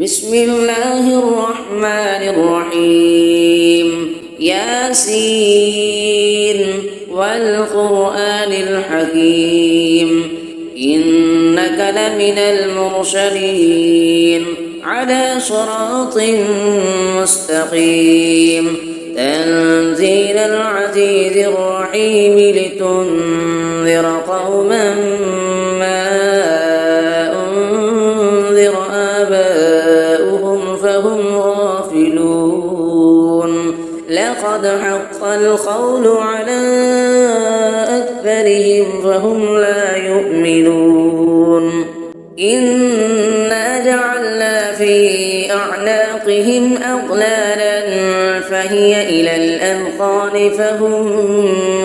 بسم الله الرحمن الرحيم ياسين والقرآن الحكيم إنك لمن المرسلين على صراط مستقيم تنزيل العزيز الرحيم لتنذر قوما ما أنذر آباؤهم فهم غافلون لقد حق القول على أكثرهم فهم لا يؤمنون إنا جعلنا في أعناقهم أغلالا فهي إلى الأذقان فهم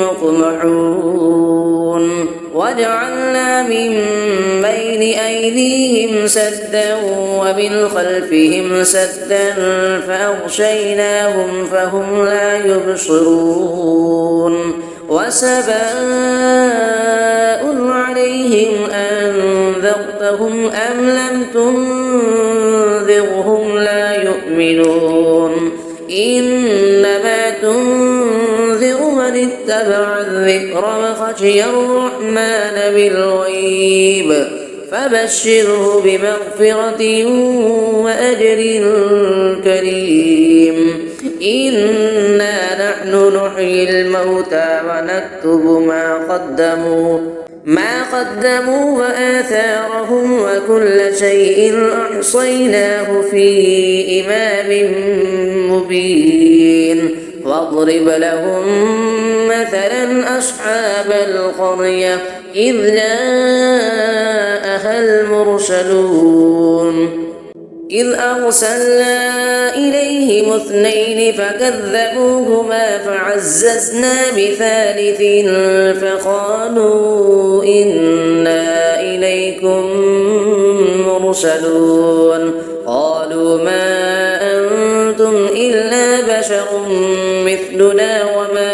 مقمحون وجعلنا من بين أيديهم سدا ومن خلفهم سدا فأغشيناهم فهم لا يبصرون وسواء عليهم أنذرتهم أم لم تنذرهم لا يؤمنون إنما تنذر من اتبع الذكر وخشي الرحمن بالغيب فبشره بمغفرة وأجر كريم إنا نحن نحيي الموتى ونكتب ما قدموا وآثارهم وكل شيء أحصيناه في إمام مبين واضرب لهم مثلا أصحاب القرية إذ جاءها المرسلون إذ أرسلنا إليهم اثنين فكذبوهما فعززنا بثالث فقالوا إنا إليكم مرسلون قالوا ما أنتم إلا بشر مثلنا وما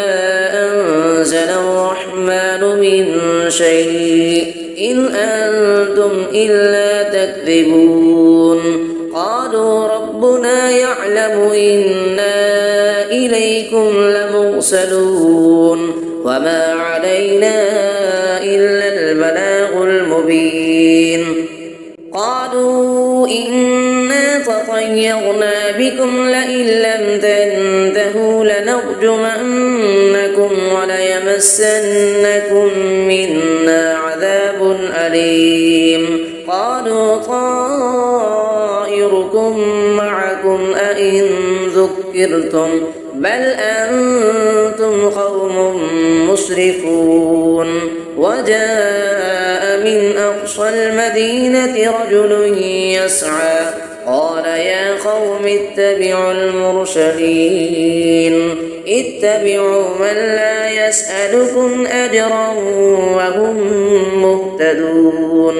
أنزل الرحمن من شيء إن أنتم إلا تكذبون قالوا ربنا يعلم إنا إليكم لمرسلون وما علينا إلا البلاغ المبين قالوا إنا تطيرنا بكم لئن لم تنتهوا لنرجمنكم وليمسنكم منا عذاب أليم قالوا طائركم معكم أئن ذكرتم بل أنتم قوم مسرفون وجاء من أقصى المدينة رجل يسعى قال يا قوم اتبعوا المرسلين اتبعوا من لا يسألكم أجرا وهم مهتدون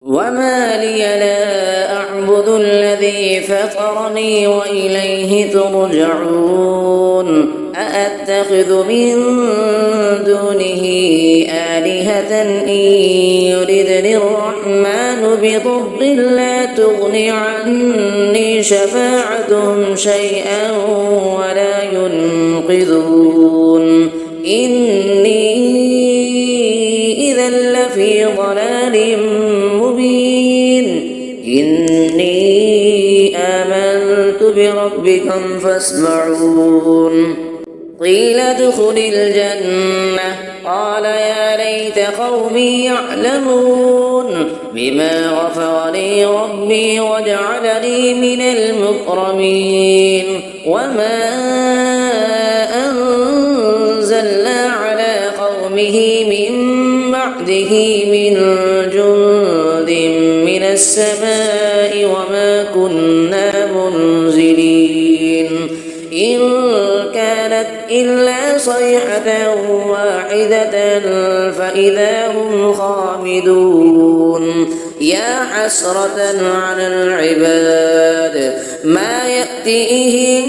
وما لي لا أعبد الذي فطرني وإليه ترجعون أأتخذ من دونه آلهة إن يردني الرحمن بضر لا تغني عني شفاعتهم شيئا ولا ينقذون إني إذا لفي ضلال مبين إني آمنت بربكم فاسمعون قيل ادخل الجنة قال يا ليت قومي يعلمون بما غفر لي ربي وجعلني من المكرمين وما أنزلنا على قومه من بعده من جند من السماء وما كنا منزلين إن كانت إلا صيحة واحدة فإذا هم خامدون يا حسرة على العباد ما يأتيهم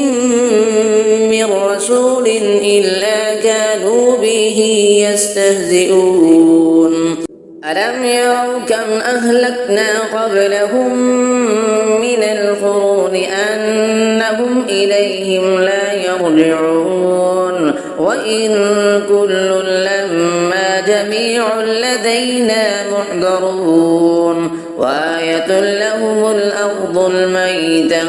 من رسول إلا كانوا به يستهزئون ألم يروا كم أهلكنا قبلهم من القرون أنهم إليهم لا يرجعون وإن كل لما جميع لدينا محضرون وآية لهم الأرض الميتة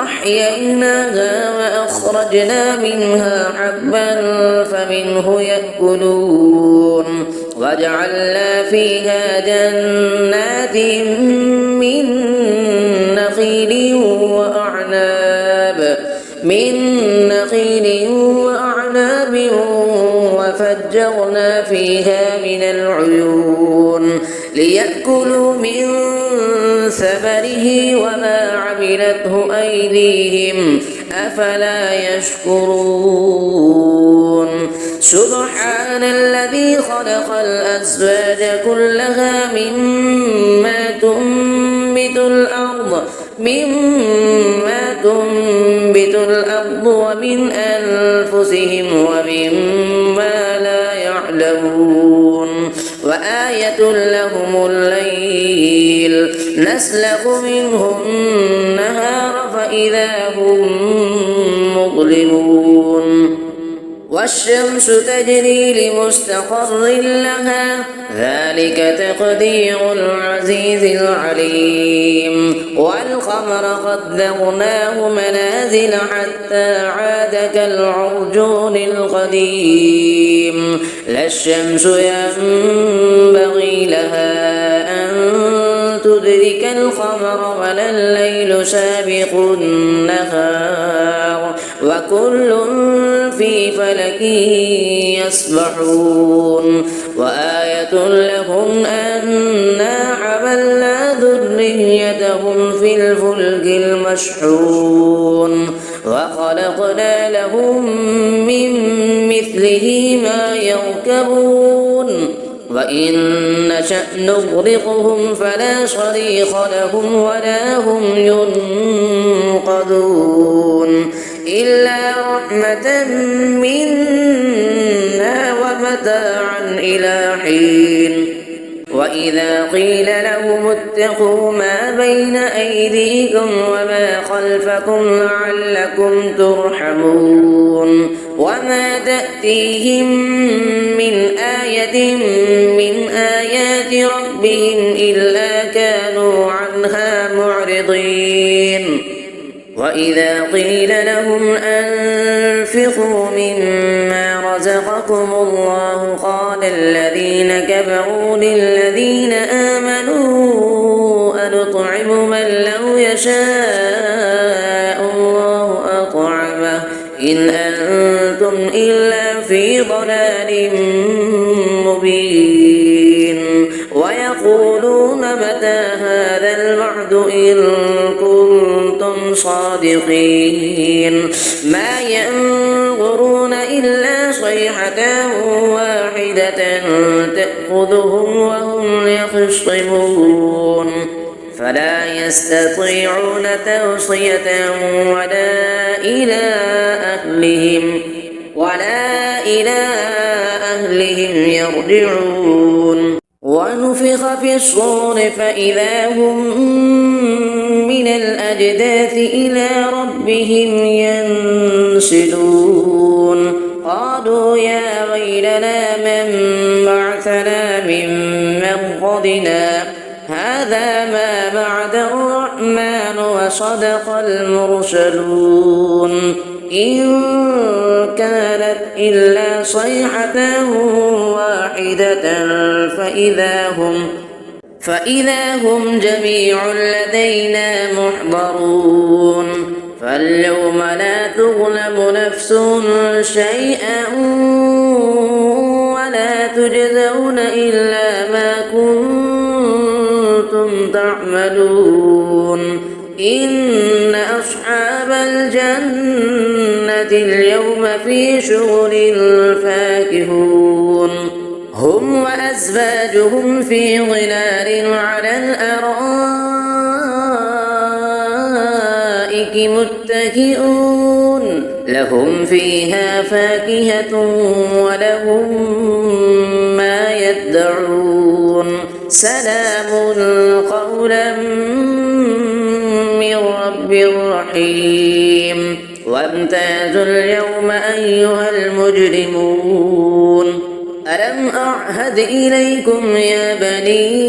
أحييناها وأخرجنا منها حبا فمنه يأكلون وجعلنا فيها جنات من نخيل وأعناب وفجرنا فيها من العيون ليأكلوا من ثمره وما عملته أيديهم أفلا يشكرون سبحان الذي خلق الأزواج كلها مما تنبت الأرض ومن أنفسهم ومما لا يعلمون وآية لهم الليل نسلخ منه النهار فإذا هم مظلمون والشمس تجري لمستقر لها ذلك تقدير العزيز العليم والقمر قدرناه منازل حتى عاد كالعرجون القديم لا الشمس ينبغي لها أن تدرك القمر ولا الليل سابق النهار وكل في فلك يسبحون وآية لهم أنا حملنا ذريتهم في الفلك المشحون وخلقنا لهم من مثله ما يركبون وإن نشأ نغرقهم فلا صريخ لهم ولا هم ينقذون إلا رحمة منا ومتاعا إلى حين وإذا قيل لهم اتقوا ما بين أيديكم وما خلفكم لعلكم ترحمون وما تأتيهم من آية من آيات ربهم إلا كانوا عنها معرضين وإذا قيل لهم أنفقوا مما رزقكم الله قال الذين كفروا للذين آمنوا أنطعم من لو يشاء الله أطعمه إن أنتم إلا في ضلال مبين ويقولون متى هذا الوعد إن كنتم صادقين ما ينظرون إلا صيحة واحدة تأخذهم وهم يخصمون فلا يستطيعون توصية ولا إلى أهلهم يرجعون ونفخ في الصور فإذا هم من الأجداث إلى ربهم ينسلون قالوا يا ويلنا من بعثنا من مرقدنا هذا ما بعد الرحمن وصدق المرسلون إن كانت إلا صيحة واحدة فإذا هم جميع لدينا محضرون فاليوم لا تظلم نفس شيئا ولا تجزون إلا ما كنتم تعملون إن أصحاب الجنة اليوم في شغل فاكهون هم وأزواجهم في ظلال على الأرائك متكئون لهم فيها فاكهة ولهم ما يدعون سلام قولا من رب رحيم وامتازوا اليوم أيها المجرمون ألم أعهد إليكم يا بني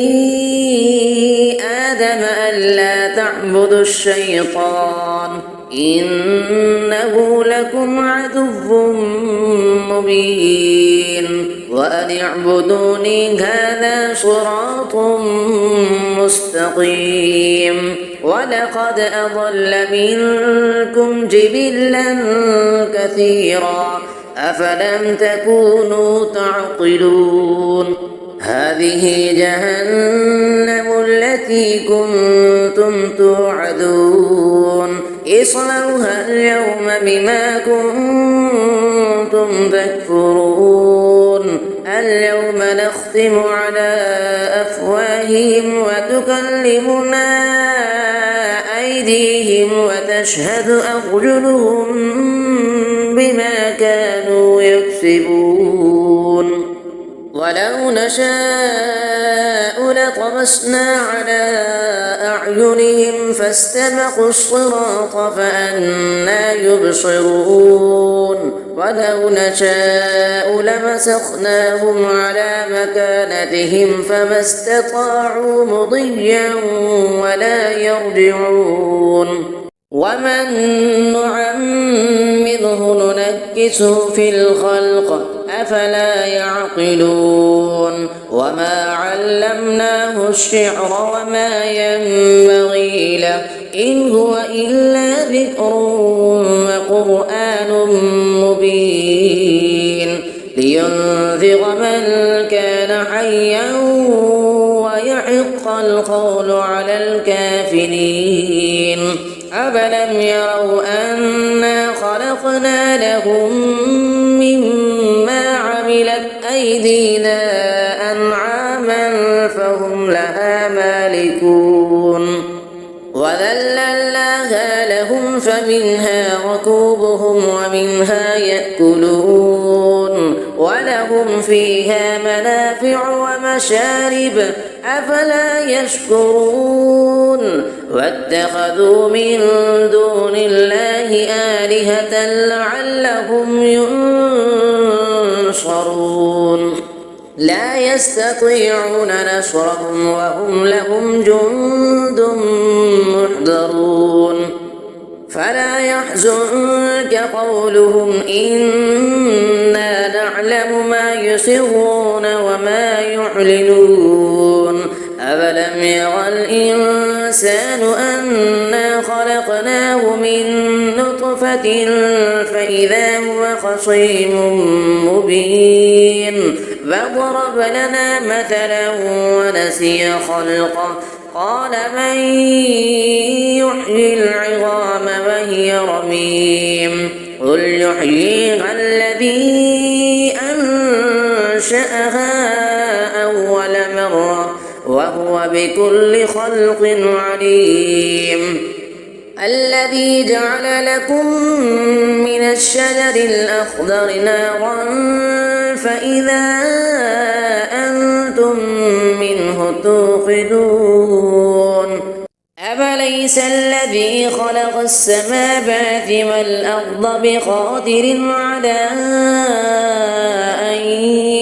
آدم ألا تعبدوا الشيطان إنه لكم عدو مبين وأن اعبدوني هذا صراط مستقيم ولقد أضل منكم جبلا كثيرا أفلم تكونوا تعقلون هذه جهنم التي كنتم توعدون اصلوها اليوم بما كنتم تكفرون اليوم نختم على أفواههم وتكلمنا أيديهم وتشهد أرجلهم بما كانوا يكسبون ولو نشاء لطمسنا على أعينهم فاستبقوا الصراط فأنى يبصرون ولو نشاء لمسخناهم على مكانتهم فما استطاعوا مضيا ولا يرجعون ومن نعمره ننكسه في الخلق أفلا يعقلون وما علمناه الشعر وما ينبغي له إن هو إلا ذكر وقرآن مبين لينذر من كان حيا ويحق القول على الكافرين أفلم يروا أنا خلقنا لهم مما عملت أيدينا أنعاما فهم لها مالكون وذللناها لهم فمنها ركوبهم ومنها يأكلون ولهم فيها منافع ومشارب أفلا يشكرون واتخذوا من دون الله آلهة لعلهم ينصرون لا يستطيعون نصرهم وهم لهم جند محضرون فلا يحزنك قولهم إنا نعلم ما يسرون وما يعلنون أفلم يرى الإنسان أنا خلقناه من نطفة فإذا هو خصيم مبين فضرب لنا مثلا ونسي خلقه قال من يحيي العظام وهي رميم قل يحييها الذي أنشأها أول مرة وهو بكل خلق عليم الذي جعل لكم من الشجر الأخضر نارا فإذا أنتم منه توقدون أفليس الذي خلق السماوات والأرض بقادر على أن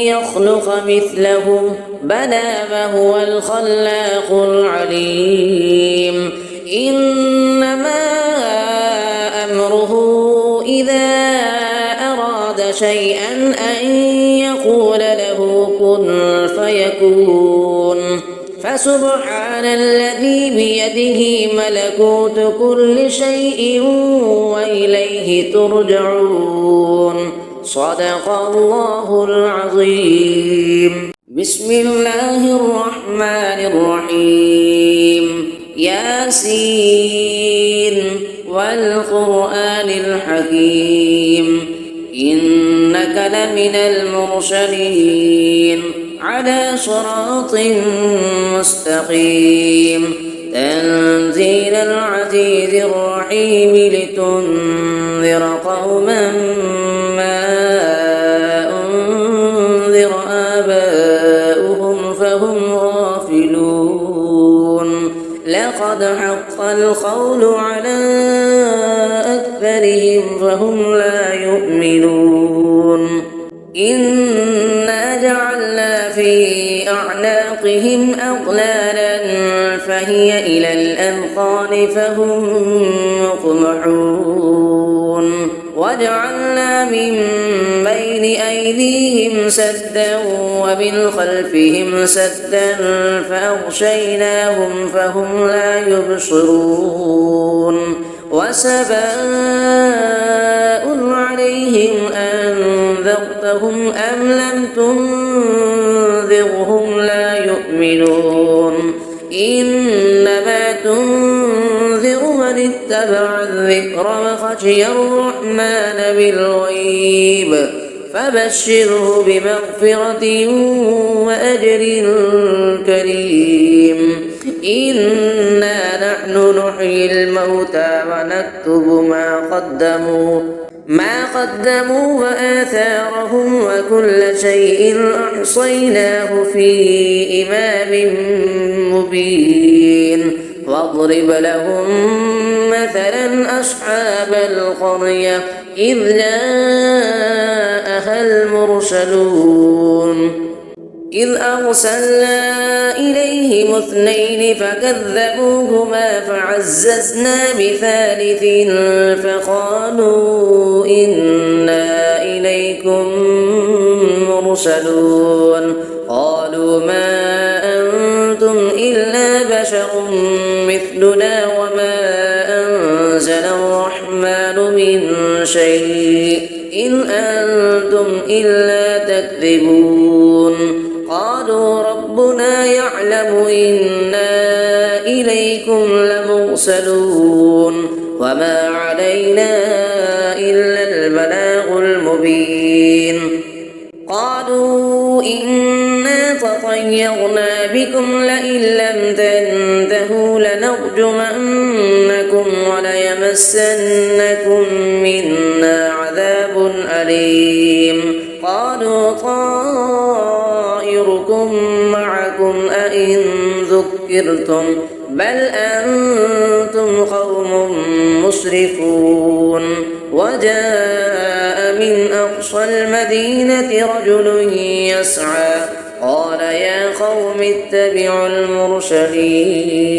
يخلق مثلهم بلى وهو الخلاق العليم إنما أمره إذا أراد شيئا أن يقول له كن فيكون فسبحان الذي بيده ملكوت كل شيء وإليه ترجعون صدق الله العظيم بسم الله الرحمن الرحيم ياسين والقرآن الحكيم إنك لمن المرسلين على صراط مستقيم تنزيل العزيز الرحيم لتنذر قوما ما أنذر آباؤهم فهم غافلون لقد حق القول على أكثرهم فهم لا يؤمنون إنا جعلنا في أعناقهم أغلالا فهي إلى الأذقان فهم مقمحون وجعلنا من بين أيديهم سدا ومن خلفهم سدا فأغشيناهم فهم لا يبصرون وسواء عليهم أنذرتهم أم لم تنذرهم لا يؤمنون إنما تنذر من اتبع الذكر وخشي الرحمن بالغيب فبشره بمغفرة وأجر كريم إنا نحن نحيي الموتى ونكتب ما قدموا وآثارهم وكل شيء أحصيناه في إمام مبين واضرب لهم مثلا أصحاب القرية إذ جاءها المرسلون إذ أرسلنا إليهم 2 فكذبوهما فعززنا بثالث فقالوا إنا إليكم مرسلون قالوا ما أنتم إلا بشر مثلنا وما أنزل الرحمن من شيء إن أنتم إلا تكذبون قالوا ربنا يعلم إنا إليكم لمرسلون وما علينا إلا البلاغ المبين قالوا إنا تطيرنا بكم لئن لم تنتهوا لنرجمنكم وليمسنكم منا عذاب أليم قالوا طائركم معكم أئن ذكرتم بل أنتم قوم مسرفون وجاء من أقصى المدينة رجل يسعى قال يا قوم اتبعوا المرسلين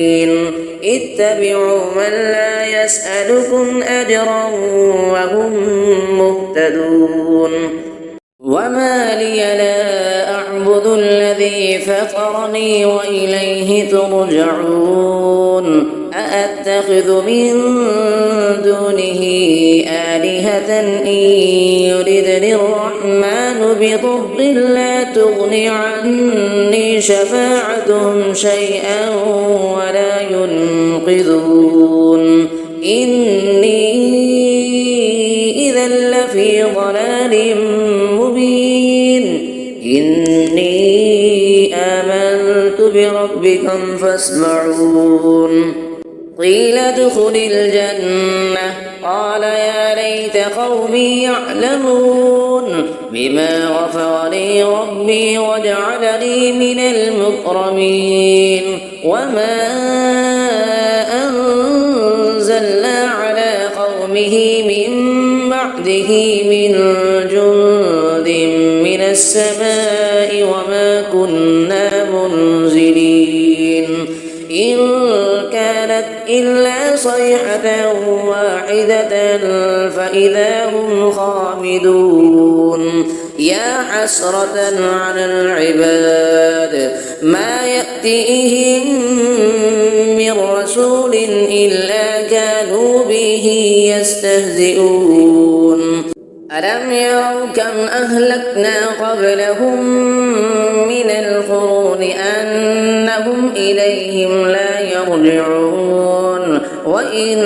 اتبعوا من لا يسألكم أجرا وهم مهتدون وما لي لا أعبد الذي فطرني وإليه ترجعون أأتخذ من دونه آلهة إن يردني الرحمن بضر لا تغن عني شفاعتهم شيئا ولا ينقذون إني إذا لفي ضلال مبين إني آمنت بربكم فاسمعون قيل ادخل الجنة قال يا ليت قومي يعلمون بما غفر لي ربي وجعلني من المكرمين وما أنزلنا على قومه من بعده من جند من السماء وما كنا منزلين إن كانت إلا صيحة واحدة فإذا هم خامدون يا حسرة على العباد ما يأتيهم من رسول إلا كانوا به يستهزئون ألم يروا كم أهلكنا قبلهم من القرون أنهم إليهم لا يرجعون وإن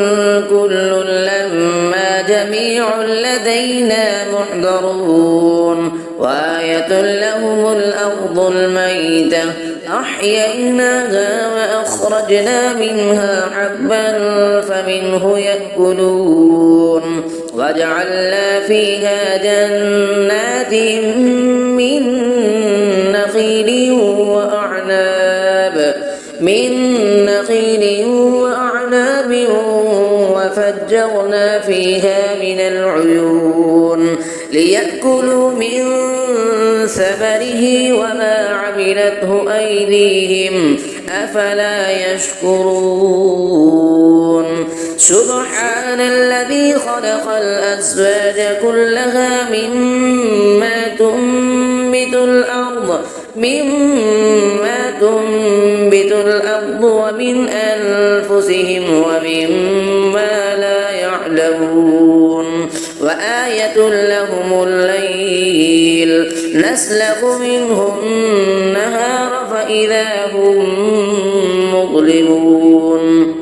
كل لما جميع لدينا محضرون وآية لهم الأرض الميتة أحييناها وأخرجنا منها حبا فمنه يأكلون وجعلنا فيها جنات من نخيل وأعناب وفجرنا فيها من العيون ليأكلوا من ثمره وما عملته أيديهم أفلا يشكرون سبحان الذي خلق الأزواج كلها مما تنبت الأرض ومن أنفسهم ومما لا يعلمون وآية لهم الليل نسلخ منه النهار فإذا هم مظلمون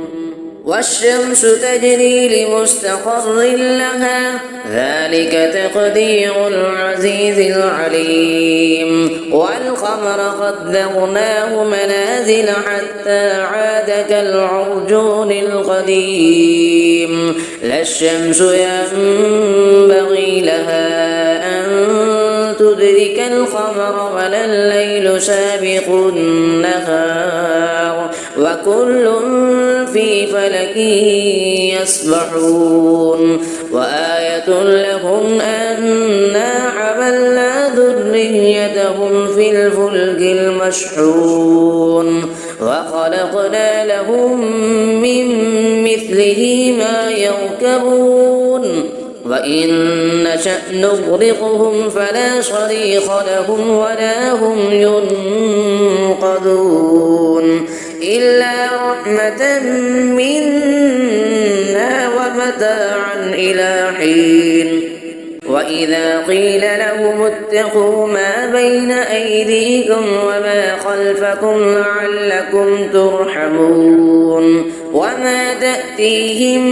والشمس تجري لمستقر لها ذلك تقدير العزيز العليم والقمر قدرناه منازل حتى عاد كالعرجون القديم لا الشمس ينبغي لها أن تدرك القمر ولا الليل سابق النهار وكل في فلك يسبحون وآية لهم أنا حملنا ذريتهم في الفلك المشحون وخلقنا لهم من مثله ما يركبون وإن نشأ نغرقهم فلا صريخ لهم ولا هم ينقذون إلا رحمة منا ومتاعا إلى حين وإذا قيل لهم اتقوا ما بين أيديكم وما خلفكم لعلكم ترحمون وما تأتيهم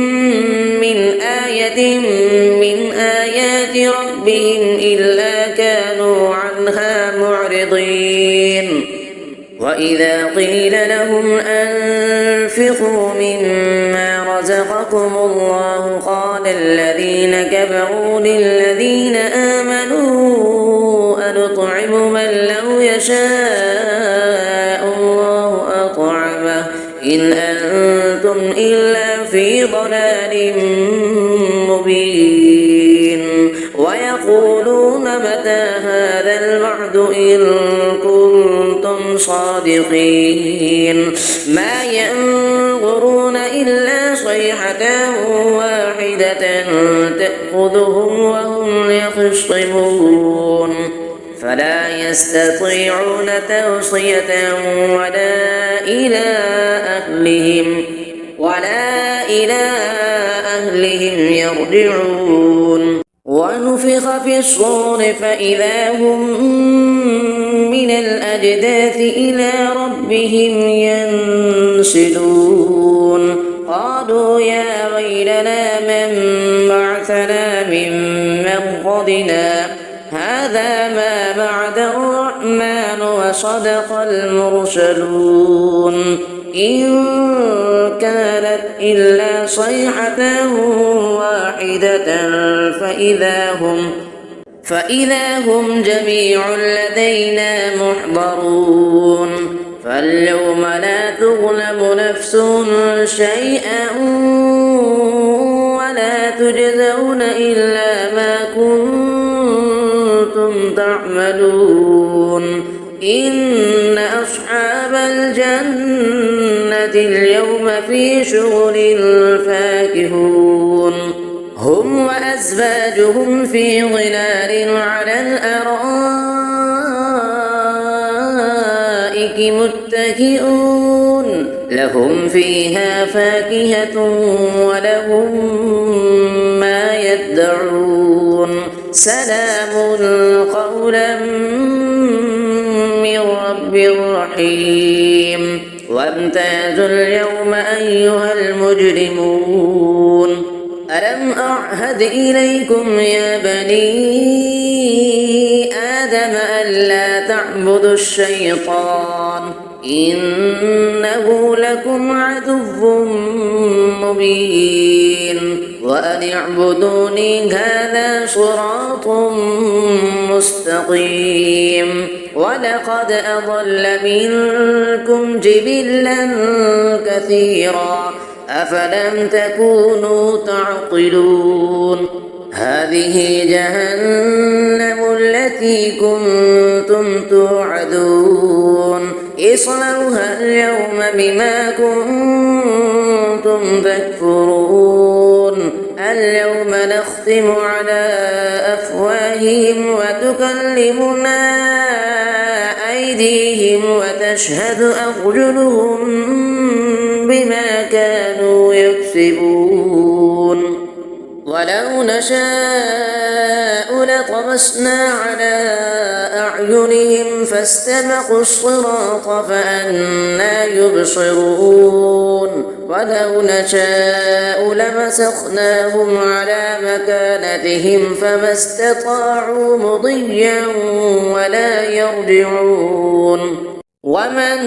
من آية من آيات ربهم إلا كانوا عنها معرضين وإذا قيل لهم أنفقوا مما رزقكم الله قال الذين كفروا للذين آمنوا أنطعم من لو يشاء الله أطعمه إن أنتم إلا في ضلال مبين ويقولون متى هذا الوعد إن كنتم صادقين ما ينظرون إلا صيحة واحدة تأخذهم وهم يخصمون فلا يستطيعون توصية ولا إلى أهلهم يرجعون ونفخ في الصور فإذا هم من الأجداث إلى ربهم ينسلون قالوا يا ويلنا من بعثنا من مرقدنا هذا ما بعد الرحمن وصدق المرسلون إن كانت إلا صيحة واحدة فإذا هم جميع لدينا محضرون فاليوم لا تظلم نفس شيئا ولا تجزون إلا ما كنتم تعملون إن أصحاب الجنة اليوم في شغل فاكهون هم وأزواجهم في ظلال على الأرائك متكئون لهم فيها فاكهة ولهم ما يدعون سلام قولا من رب رحيم وامتازوا اليوم أيها المجرمون ألم أعهد إليكم يا بني آدم ألا تعبدوا الشيطان إنه لكم عدو مبين وأن اعبدوني هذا صراط مستقيم ولقد أضل منكم جبلا كثيرا أفلم تكونوا تعقلون هذه جهنم التي كنتم توعدون اصلوها اليوم بما كنتم تكفرون اليوم نختم على أفواههم وتكلمنا أيديهم وتشهد أرجلهم بما كانوا يكسبون ولو نشاء لطمسنا على أعينهم فاستبقوا الصراط فأنى يبصرون ولو نشاء لمسخناهم على مكانتهم فما استطاعوا مضيا ولا يرجعون ومن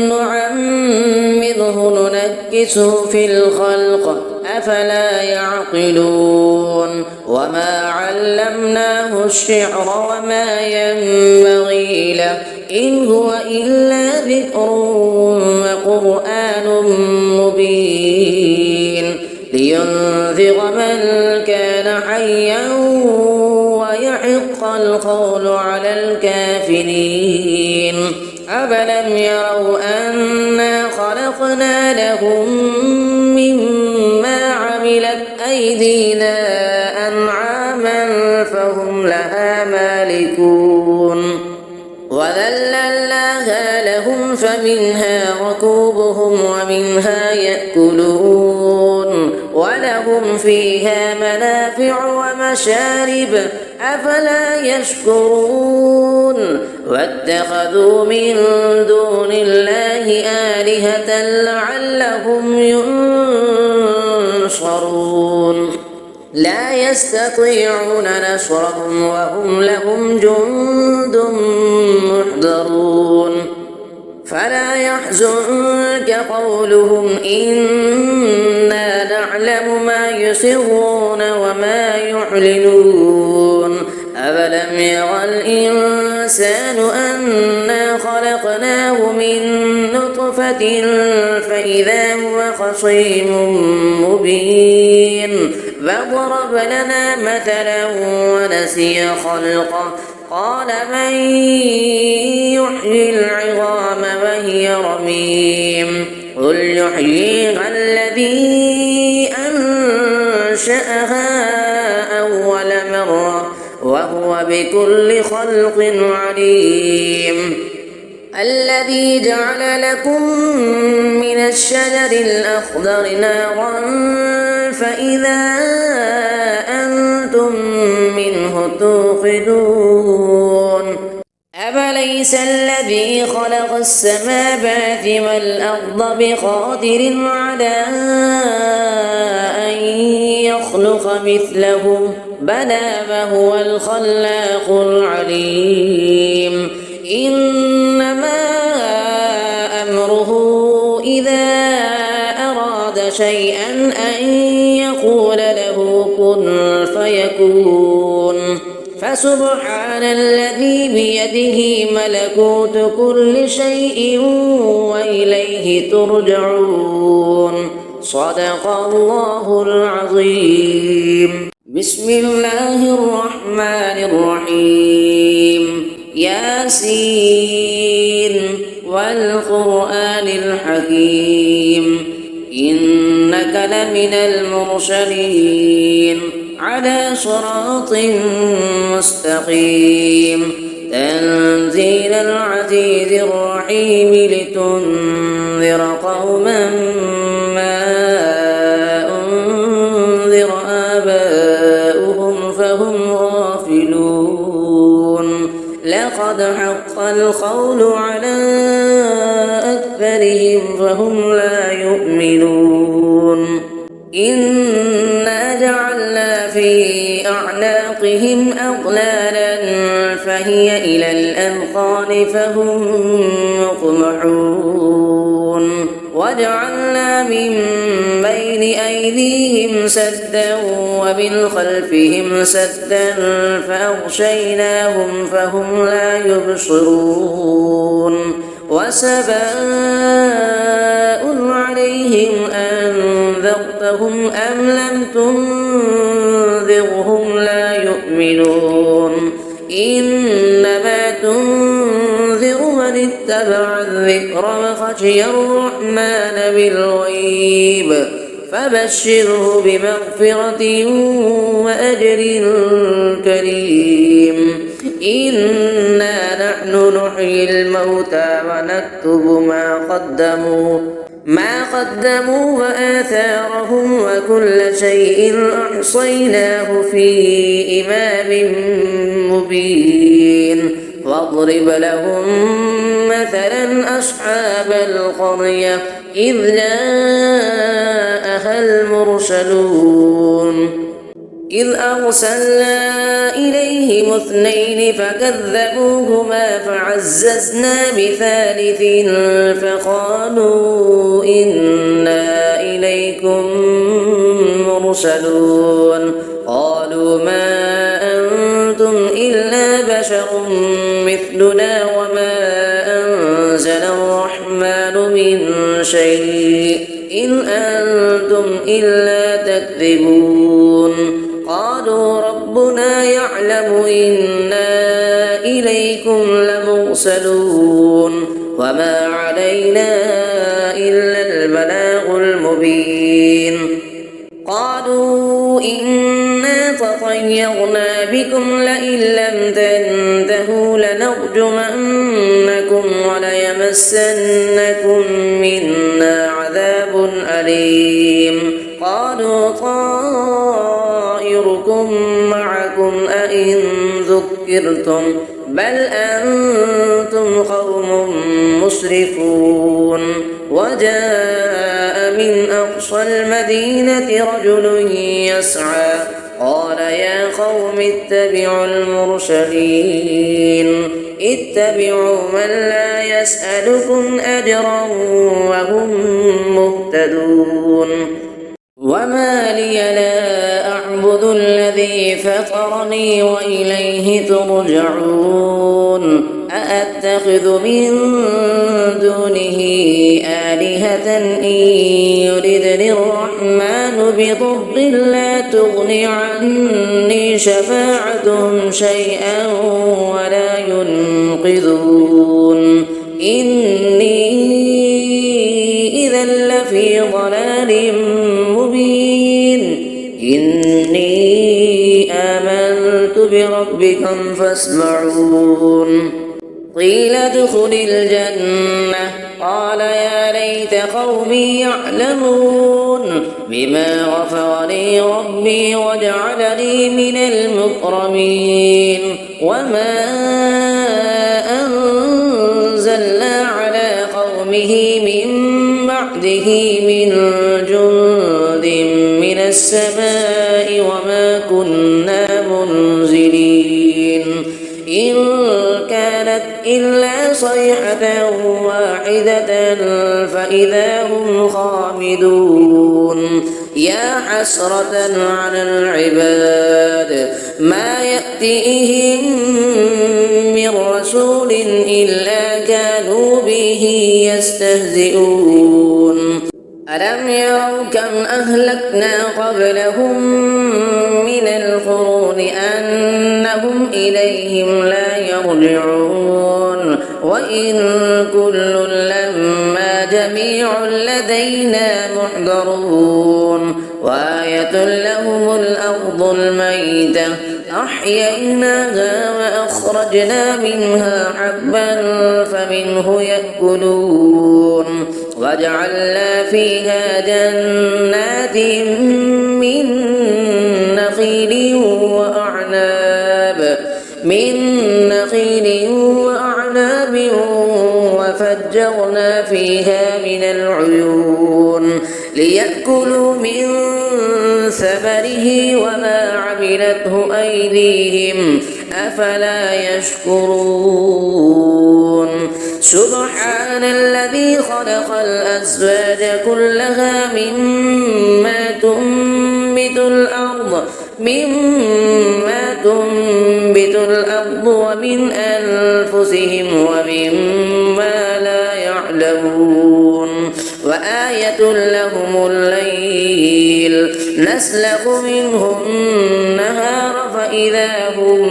نعمره ننكسه في الخلق أفلا يعقلون وما علمناه الشعر وما ينبغي له إن هو إلا ذكر وقرآن مبين لينذر من كان حيا ويحق القول على الكافرين أفلم يروا أنا خلقنا لهم مما عملت أيدينا أنعاما فهم لها مالكون وذللناها لهم فمنها ركوبهم ومنها يأكلون ولهم فيها منافع ومشارب أفلا يشكرون واتخذوا من دون الله آلهة لعلهم ينصرون لا يستطيعون نصرهم وهم لهم جند محضرون فلا يحزنك قولهم إنا نعلم ما يسرون وما يعلنون أفلم يرى الإنسان أنا خلقناه من نطفة فإذا هو خصيم مبين فضرب لنا مثلا ونسي خلقه قال من يحيي العظام وهي رميم قل يحييها الذي أنشأها أول مرة وهو بكل خلق عليم الذي جعل لكم من الشجر الأخضر نارا فإذا أنتم منه توقدون أفليس الذي خلق السماوات والأرض بقادر على أن يخلق مثلهم بلى وهو الخلاق العليم إنما أمره إذا أراد شيئا أن يقول له كن فيكون فسبحان الذي بيده ملكوت كل شيء وإليه ترجعون صدق الله العظيم بسم الله الرحمن الرحيم ياسين والقرآن الحكيم إنك لمن المرسلين على صراط مستقيم تنزيل العزيز الرحيم لتنذر قوما ما أنذر آباؤهم فهم غافلون لقد حق القول على أكثرهم فهم لا يؤمنون إنا جعلنا في أعناقهم أغلالا فهي إلى الأذقان فهم مقمحون وجعلنا من بين أيديهم أيديهم سدا ومن خلفهم سدا فأغشيناهم فهم لا يبصرون وسواء عليهم أنذرتهم أم لم تنذرهم لا يؤمنون إنما تنذر من اتبع الذكر وخشي الرحمن بالغيب فبشره بمغفرة وأجر كريم إنا نحن نحيي الموتى ونكتب ما قدموا وآثارهم وكل شيء أحصيناه في إمام مبين واضرب لهم مثلا أصحاب القرية إذ جاءها المرسلون إذ أرسلنا إليهم 2 فكذبوهما فعززنا بثالث فقالوا إنا إليكم مرسلون قالوا ما أنتم إلا بشر مثلنا وما أنزل الرحمن من شيء إن أنتم إلا تكذبون قالوا ربنا يعلم إنا إليكم لمرسلون وما علينا إلا البلاغ المبين قالوا إنا تطيرنا بكم لئن لم تنتهوا لنرجمنكم وليمسنكم منا عذاب أليم قالوا طائركم معكم أئن ذكرتم بل أنتم قوم مسرفون وجاء من أقصى المدينة رجل يسعى قال يا قوم اتبعوا المرسلين اتبعوا من لا يسألكم أجرا وهم مهتدون وما لي لا أعبد الذي فطرني وإليه ترجعون أأتخذ من دونه آلهة إن يردني الرحمن بضر لا تغن عني شفاعتهم شيئا ولا ينقذون إني إذا لفي ضلال مبين إني آمنت بربكم فاسمعون قيل ادخل الجنة قال يا ليت قومي يعلمون بما غفر لي ربي وجعلني من المكرمين وما أنزلنا على قومه من بعده من جند من السماء وما كنا منزلين إن كانت إلا صيحة واحدة فإذا هم خامدون يا حسرة على العباد ما يأتيهم من رسول إلا كانوا به يستهزئون ألم يروا كم أهلكنا قبلهم من القرون أنهم إليهم لا يرجعون وإن كل لما جميع لدينا محضرون وآية لهم الأرض الميتة أحييناها وأخرجنا منها حبا فمنه يأكلون وجعلنا فيها جنات من نخيل وأعناب وفجرنا فيها من العيون ليأكلوا من ثمره وما عملته أيديهم أفلا يشكرون سبحان الذي خلق الأزواج كلها مما تنبت الأرض ومن أنفسهم ومما لا يعلمون وآية لهم الليل نسلخ منه النهار فإذا هم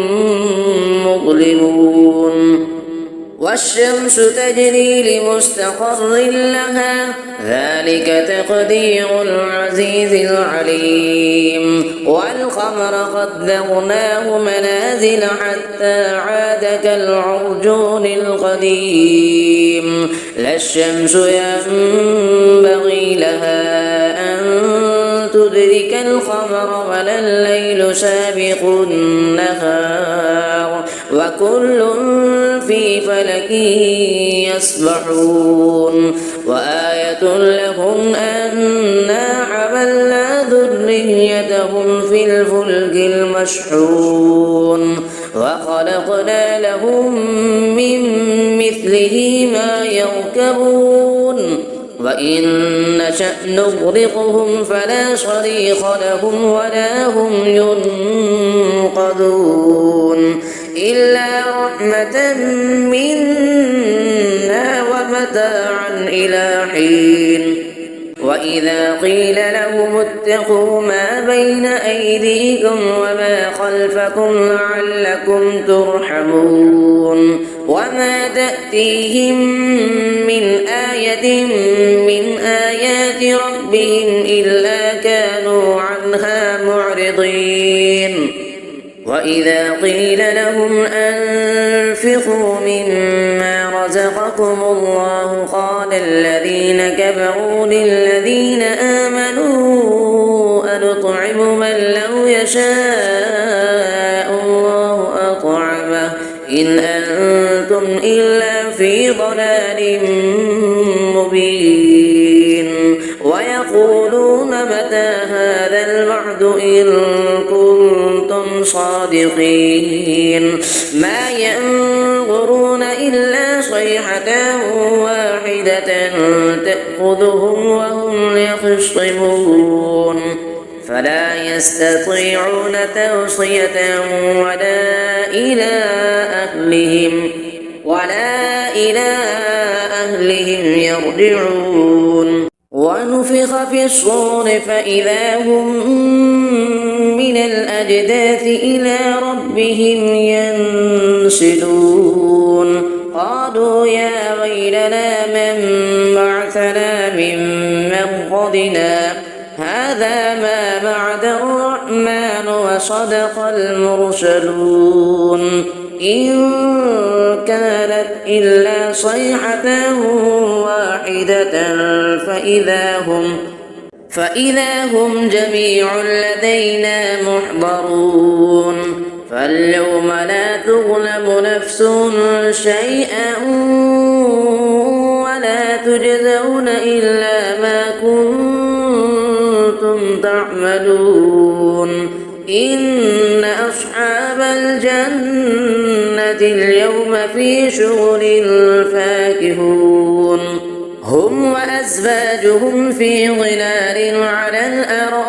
مظلمون والشمس تجري لمستقر لها ذلك تقدير العزيز العليم والقمر قدرناه منازل حتى عاد كالعرجون القديم لا الشمس ينبغي لها أن تدرك القمر ولا الليل سابق النهار وكل في فلك يسبحون وآية لهم أنا حملنا ذريتهم في الفلك المشحون وخلقنا لهم من مثله ما يركبون وإن نشأ نغرقهم فلا صريخ لهم ولا هم ينقذون إلا رحمة منا ومتاعا إلى حين وإذا قيل لهم اتقوا ما بين أيديكم وما خلفكم لعلكم ترحمون وما تأتيهم من آية من آيات ربهم إلا كانوا عنها معرضين وإذا قيل لهم أنفقوا مما رزقكم الله قال الذين كفروا للذين آمنوا أنطعم من لو يشاء الله أطعمه إن أنتم إلا في ضلال مبين ويقولون متى هذا الوعد إن كنتم صادقين ما ينظرون إلا صيحة واحدة تأخذهم وهم يخصمون فلا يستطيعون توصية ولا إلى أهلهم يرجعون ونفخ في الصور فإذا هم من الأجداث إلى ربهم ينسلون قالوا يا ويلنا من بعثنا من مرقدنا هذا ما بعد الرحمن وصدق المرسلون إن كانت إلا صيحة واحدة فإذا هم جميع لدينا محضرون فاليوم لا تظلم نفس شيئا ولا تجزون إلا ما كنتم تعملون إن أصحاب الجنة اليوم في شغل فاكهون هم وأزواجهم في ظلال على الأرائك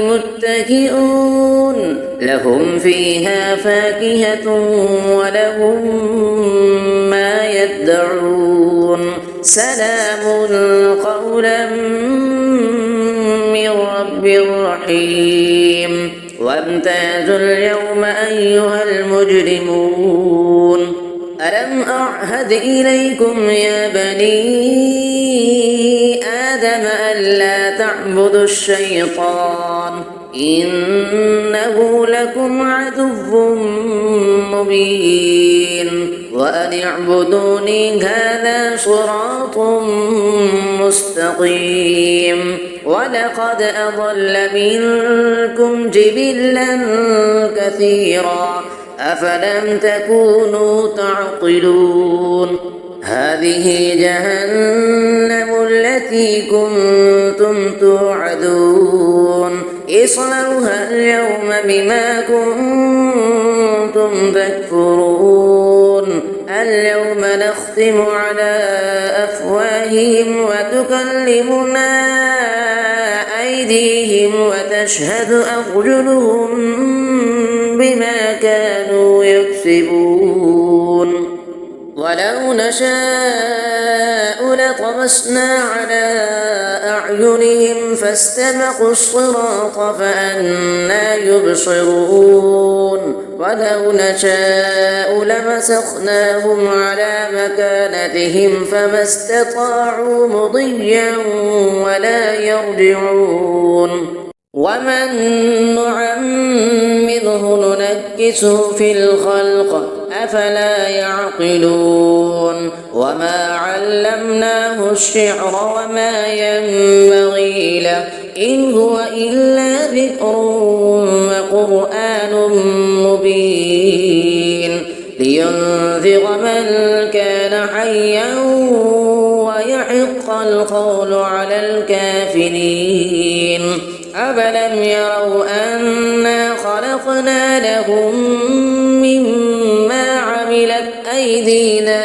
متكئون لهم فيها فاكهة ولهم ما يدعون سلام قولا من رب رحيم وامتازوا اليوم أيها المجرمون ألم أعهد إليكم يا بني آدم ألا تعبدوا الشيطان إنه لكم عدو مبين وأن اعبدوني هذا صراط مستقيم ولقد أضل منكم جبلا كثيرا أفلم تكونوا تعقلون هذه جهنم التي كنتم توعدون اصلوها اليوم بما كنتم تكفرون اليوم نختم على أفواههم وتكلمنا أيديهم وتشهد أرجلهم بما كانوا يكسبون ولو نشاء لطمسنا على أعينهم فاستبقوا الصراط فأنى يبصرون ولو نشاء لمسخناهم على مكانتهم فما استطاعوا مضيا ولا يرجعون ومن نعمره ننكسه في الخلق أفلا يعقلون وما علمناه الشعر وما ينبغي له إن هو إلا ذكر وقرآن مبين لينذر من كان حيا ويحق القول على الكافرين أفلم يروا أنا خلقنا لهم مما عملت أيدينا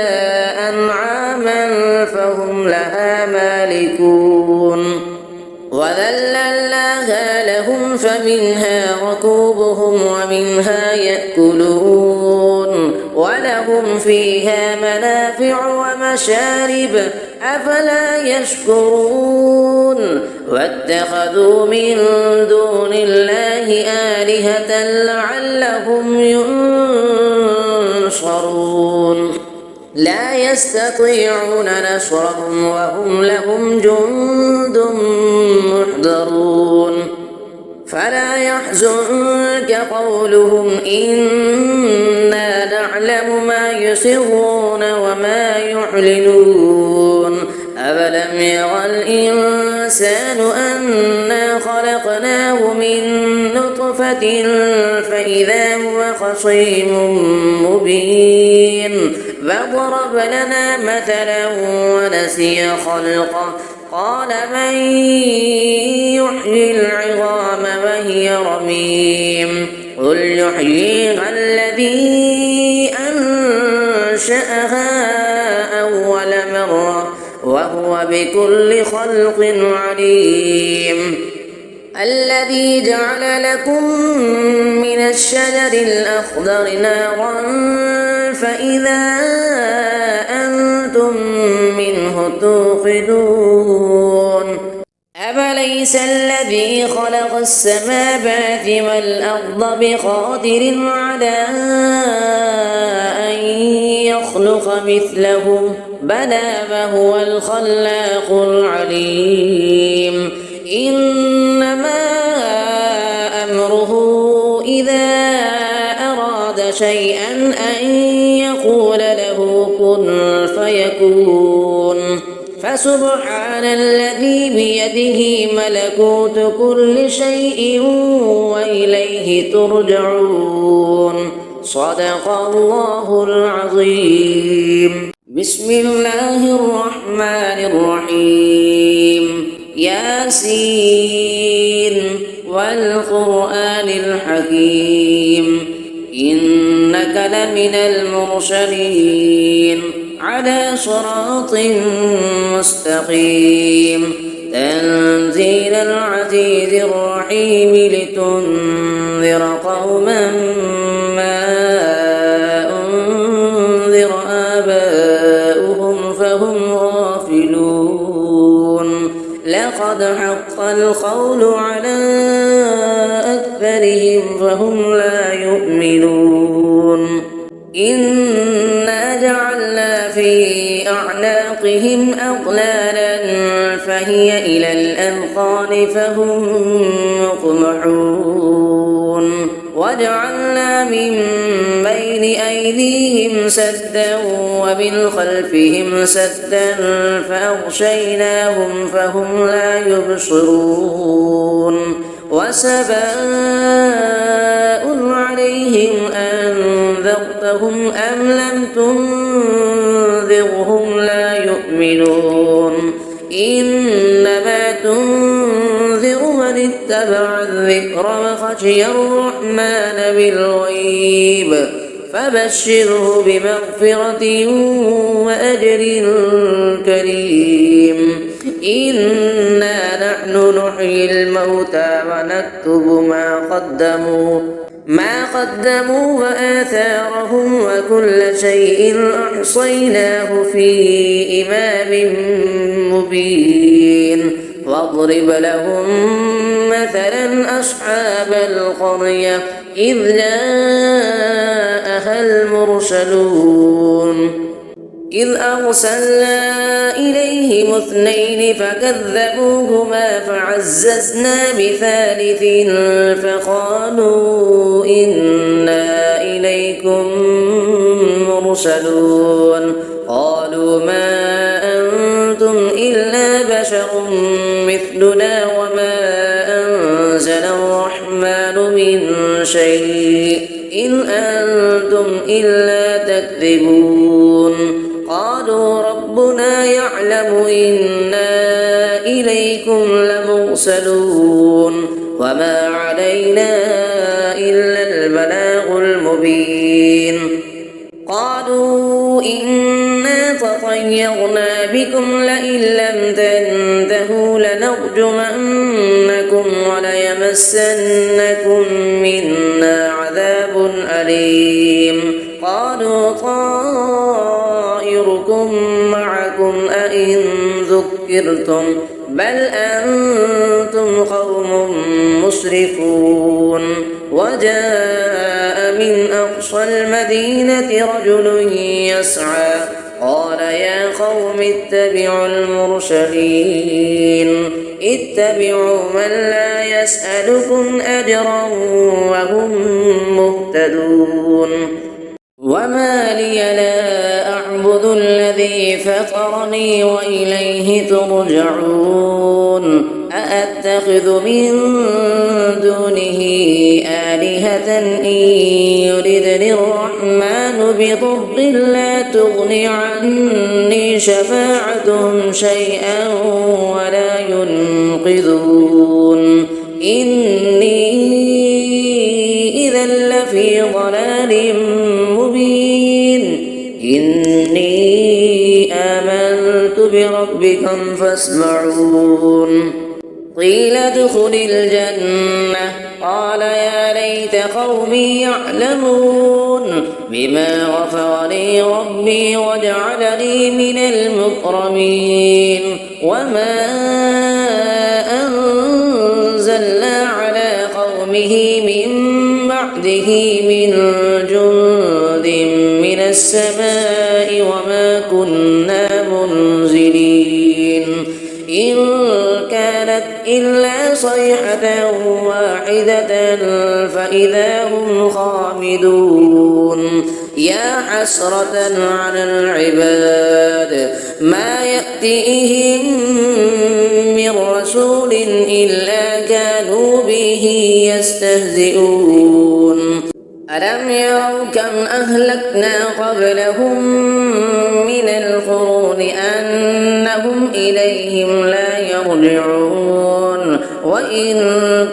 أنعاما فهم لها مالكون وذللناها لهم فمنها ركوبهم ومنها يأكلون ولهم فيها منافع ومشارب أفلا يشكرون واتخذوا من دون الله آلهة لعلهم ينصرون لا يستطيعون نصرهم وهم لهم جند محضرون فلا يحزنك قولهم إنا نعلم ما يسرون وما يعلنون أفلم يرى الإنسان أنا خلقناه من نطفة فإذا هو خصيم مبين فضرب لنا مثلا ونسي خلقه قال من يحيي العظام وهي رميم قل يحييها الذي أنشأها أول مرة وهو بكل خلق عليم الذي جعل لكم من الشجر الأخضر نارا فإذا أنتم منه توقدون أفليس الذي خلق السماوات والأرض بقادر على أن يخلق مثلهم بلى وهو الخلاق العليم إنما أمره إذا أراد شيئا أن يقول له كن فيكون فسبحان الذي بيده ملكوت كل شيء وإليه ترجعون صدق الله العظيم بسم الله الرحمن الرحيم ياسين والقرآن الحكيم إنك لمن المرسلين على صراط مستقيم تنزيل العزيز الرحيم لتنذر قوما ما أنذر آباؤهم فهم غافلون لقد حق القول على أكثرهم فهم لا يؤمنون إنا جعلنا في أعناقهم أغلالا فهي إلى الأذقان فهم مقمحون وجعلنا من بين أيديهم سدا ومن خلفهم سدا فأغشيناهم فهم لا يبصرون وسواء عليهم أنذرتهم أم لم تنذرهم لا يؤمنون إنما تنذر من اتبع الذكر وخشي الرحمن بالغيب فبشره بمغفرة وأجر كريم. إنا نحن نحيي الموتى ونكتب ما قدموا وآثارهم وكل شيء أحصيناه في إمام مبين. واضرب لهم مثلا أصحاب القرية إذ جاءها المرسلون إذ أرسلنا إليهم 2 فكذبوهما فعززنا بثالث فقالوا إنا إليكم مرسلون. قالوا ما أنتم إلا بشر مثلنا وما أنزل الرحمن من شيء إن أنتم إلا تكذبون. قالوا ربنا يعلم إنا إليكم لمرسلون وما علينا إلا البلاغ المبين. قالوا إنا تطيرنا بكم لئن لم تنتهوا لنرجمنكم وليمسنكم منا عذاب أليم. قالوا طائركم معكم أئن ذكرتم بل أنتم قوم مسرفون. وجاء من أقصى المدينة رجل يسعى قال يا قوم اتبعوا المرسلين اتبعوا من لا يسألكم أجرا وهم مهتدون. وما لي لا أعبد الذي فطرني وإليه ترجعون. أأتخذ من دونه آلهة إن يردني الرحمن بضر لا تغني عني شفاعتهم شيئا ولا ينقذون. إني إذا لفي ضلال مبين. إني آمنت بربكم فاسمعون. قيل ادخل الجنة قال يا ليت قومي يعلمون بما غفر لي ربي وجعلني من المكرمين. وما أنزلنا على قومه من بعده من جند من السماء وما كنا منزلين. إن كانت إلا صيحة واحدة فإذا هم خامدون. يا حسرة على العباد ما يأتيهم من رسول إلا كانوا به يستهزئون. ألم يروا كم أهلكنا قبلهم من القرون أنهم إليهم لا يرجعون. وإن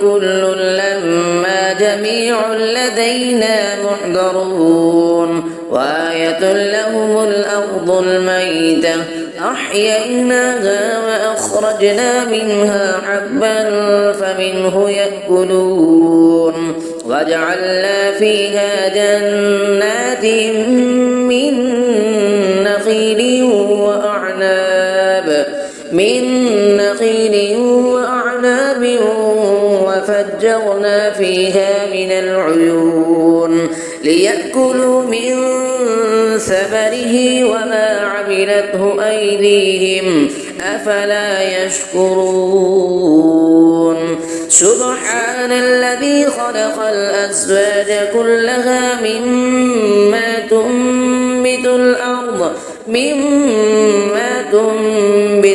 كل لما جميع لدينا محضرون. وآية لهم الأرض الميتة أحييناها وأخرجنا منها حبا فمنه يأكلون. وجعلنا فيها جنات من نخيل وأعناب وفجرنا فيها من العيون ليأكلوا من ثمره وما عملته أيديهم أفلا يشكرون. سبحان الذي خلق الأزواج كلها مما تنبت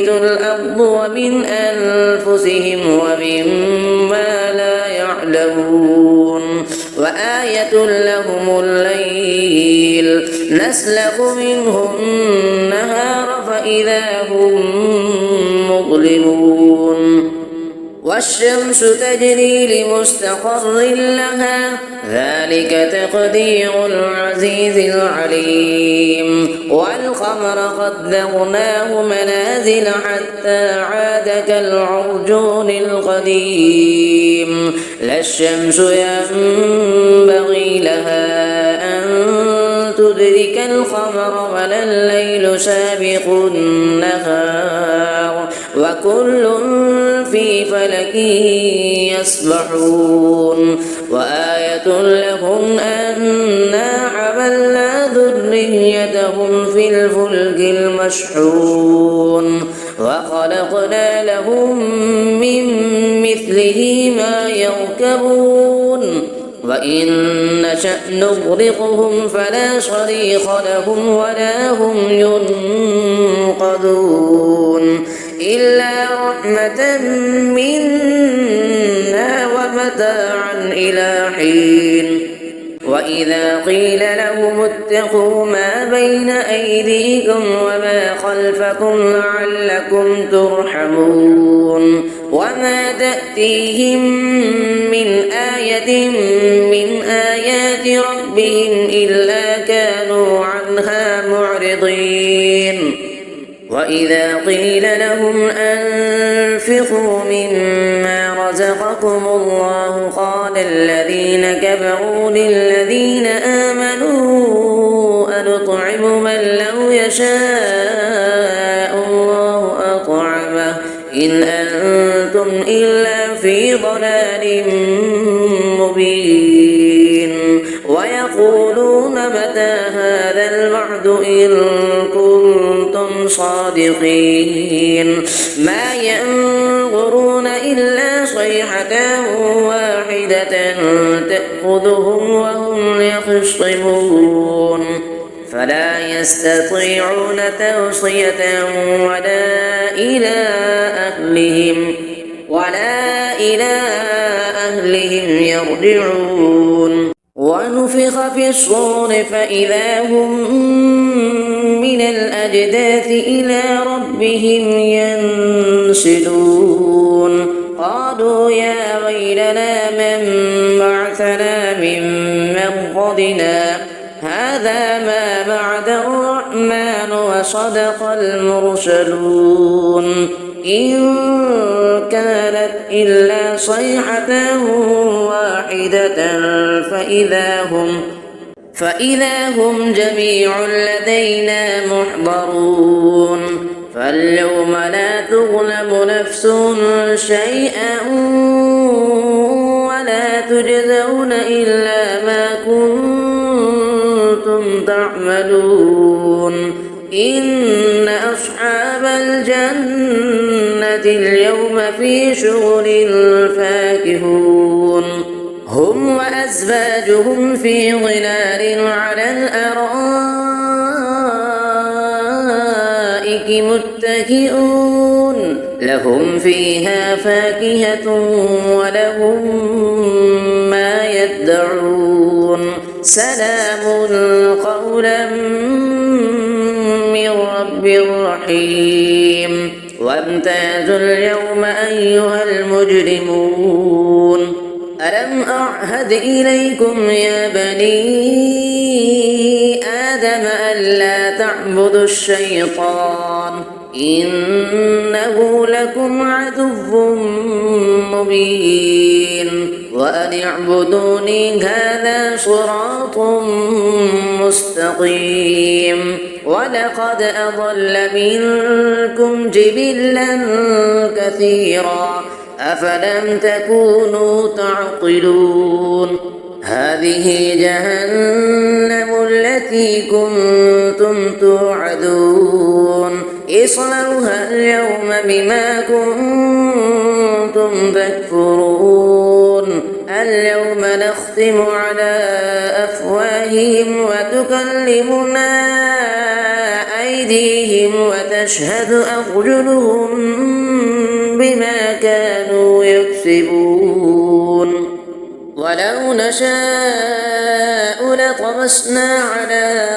الأرض ومن أنفسهم ومما لا يعلمون. وآية لهم الليل نسلخ منه النهار فإذا هم مظلمون. والشمس تجري لمستقر لها ذلك تقدير العزيز العليم والقمر قدرناه منازل حتى عاد كالعرجون القديم لا الشمس ينبغي لها أن تدرك القمر ولا الليل سابق النهار وكل في فلك يسبحون وآية لهم أنا حملنا ذريتهم في الفلك المشحون وخلقنا لهم من مثله ما يركبون وإن نشأ نغرقهم فلا صريخ لهم ولا هم ينقذون إلا رحمة منا ومتاعا إلى حين وإذا قيل لهم اتقوا ما بين أيديكم وما خلفكم لعلكم ترحمون وما تأتيهم من آية من آيات ربهم إلا كانوا عنها معرضين وإذا قيل لهم أنفقوا مما رزقكم الله قال الذين كفروا للذين آمنوا أنطعم من لو يشاء الله أطعمه إن أنتم إلا في ضلال مبين ويقولون متى هذا الوعد إن كنتم صادقين ما ينظرون إلا صيحة واحدة تأخذهم وهم يخصمون فلا يستطيعون توصية ولا إلى أهلهم يرجعون ونفخ في الصور فإذا هم من الأجداث إلى ربهم ينسلون قالوا يا ويلنا من بعثنا من مرقدنا هذا ما بعد الرحمن وصدق المرسلون إن كانت إلا صيحة واحدة فإذا هم جميع لدينا محضرون فاليوم لا تظلم نفس شيئا ولا تجزون إلا ما كنتم تعملون إن أصحاب الجنة اليوم في شغل فاكهون هم وأزواجهم في ظلال على الأرائك متكئون لهم فيها فاكهة ولهم ما يدعون سلام قولا من رب رحيم وامتازوا اليوم أيها المجرمون ألم أعهد إليكم يا بني آدم ألا تعبدوا الشيطان إنه لكم عدو مبين وأن اعبدوني هذا صراط مستقيم ولقد أضل منكم جبلا كثيرا أفلم تكونوا تعقلون هذه جهنم التي كنتم توعدون اصلوها اليوم بما كنتم تكفرون اليوم نختم على أفواههم وتكلمنا أيديهم وتشهد أرجلهم بما كانوا يكسبون ولو نشاء لطمسنا على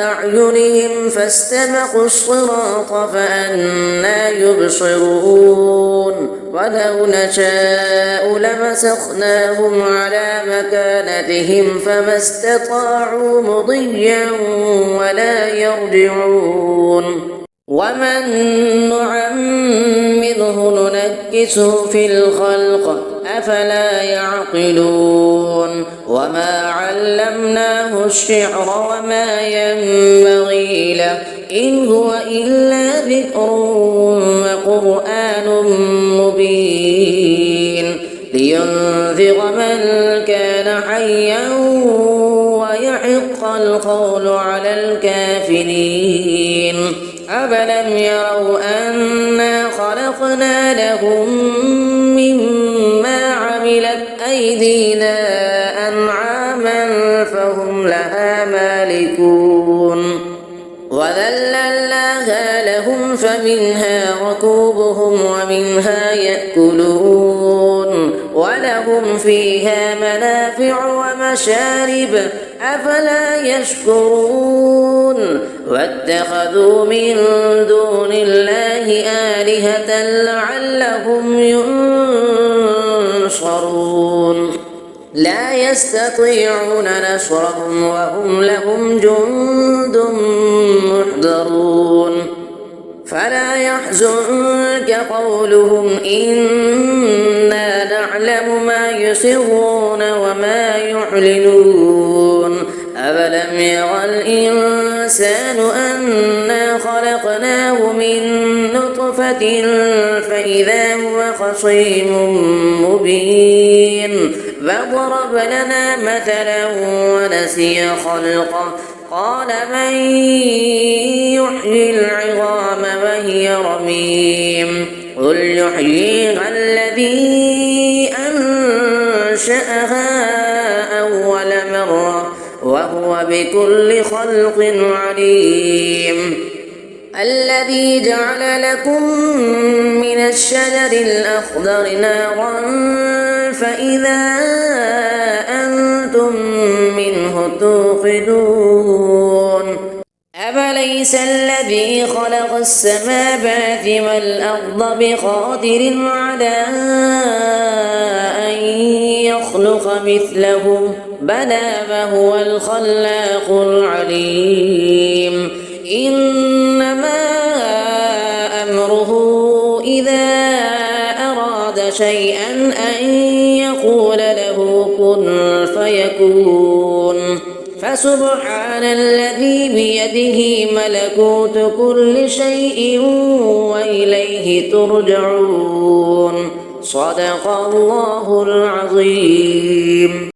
أعينهم فاستبقوا الصراط فأنى يبصرون ولو نشاء لمسخناهم على مكانتهم فما استطاعوا مضيا ولا يرجعون ومن نعمره ننكسه في الخلق أفلا يعقلون وما علمناه الشعر وما ينبغي له إن هو إلا ذكر وقرآن مبين لينذر من كان حيا ويحق القول على الكافرين أفلم يروا أنا خلقنا لهم مما عملت أيدينا أنعاما فهم لها مالكون وذللناها لهم فمنها ركوبهم ومنها يأكلون ولهم فيها منافع ومشارب أفلا يشكرون واتخذوا من دون الله آلهة لعلهم ينصرون لا يستطيعون نصرهم وهم لهم جند محضرون فلا يحزنك قولهم إنا نعلم ما يسرون وما يعلنون أفلم ير الإنسان أنا خلقناه من نطفة فإذا هو خصيم مبين فضرب لنا مثلا ونسي خلقه قال من يحيي العظام وهي رميم قل يحييها الذي أنشأها أول مرة وهو بكل خلق عليم الذي جعل لكم من الشجر الأخضر نارا فإذا أنتم منه توقدون أفليس الذي خلق السماوات والأرض بقادر على أن يخلق مثلهم بلى وهو الخلاق العليم إنما أمره إذا أراد شيئا أن يقول له كن فيكون فسبحان الذي بيده ملكوت كل شيء وإليه ترجعون صدق الله العظيم.